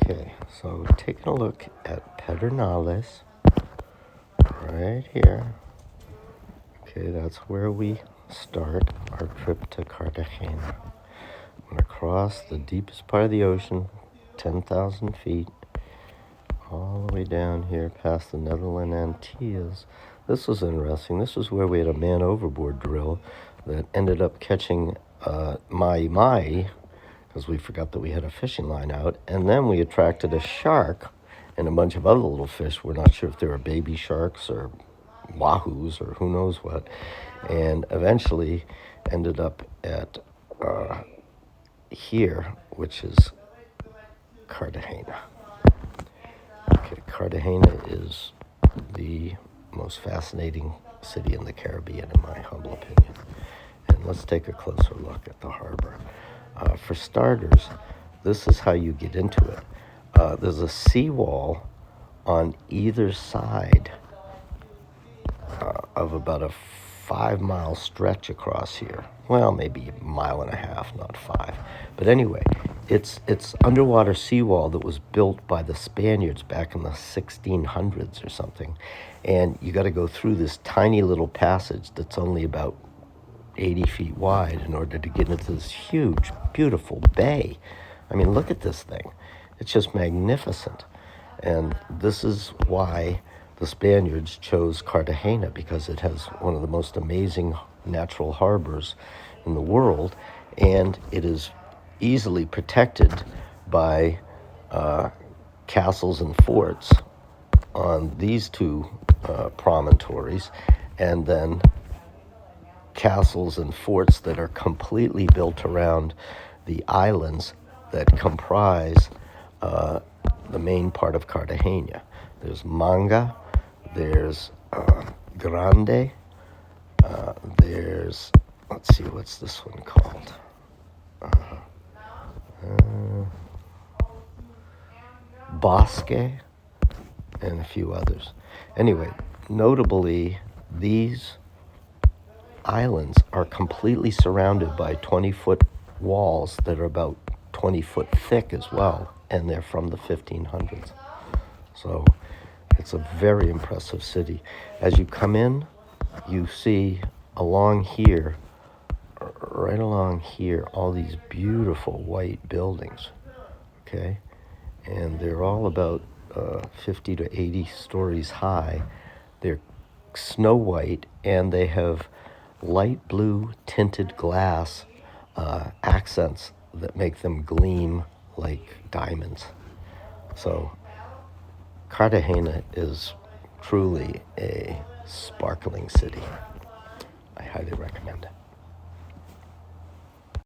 Okay, so taking a look at Pedernales right here. Okay, that's where we start our trip to Cartagena. I'm going to cross the deepest part of the ocean, 10,000 feet, all the way down here past the Netherland Antilles. This was interesting. This was where we had a man overboard drill that ended up catching mahi-mahi, because we forgot that we had a fishing line out, and then we attracted a shark and a bunch of other little fish. We're not sure if they were baby sharks or wahoos or who knows what, and eventually ended up at here, which is Cartagena. Okay, Cartagena is the most fascinating city in the Caribbean, in my humble opinion. And let's take a closer look at the harbor. For starters, this is how you get into it. There's a seawall on either side of about a 5-mile stretch across here. Well, maybe a mile and a half, not 5. But anyway, it's underwater seawall that was built by the Spaniards back in the 1600s or something. And you got to go through this tiny little passage that's only about 80 feet wide in order to get into this huge, beautiful bay. I mean, look at this thing. It's just magnificent. And this is why the Spaniards chose Cartagena, because it has one of the most amazing natural harbors in the world, and it is easily protected by castles and forts on these two promontories, and then castles and forts that are completely built around the islands that comprise the main part of Cartagena. There's Manga, there's Grande, there's, let's see, what's this one called? Bosque, and a few others. Anyway, notably, these islands are completely surrounded by 20-foot walls that are about 20 foot thick as well, and they're from the 1500s. So it's a very impressive city. As you come in, you see along here, right along here, all these beautiful white buildings, okay? And they're all about 50 to 80 stories high. They're snow white, and they have light blue tinted glass accents that make them gleam like diamonds. So Cartagena is truly a sparkling city. I highly recommend it.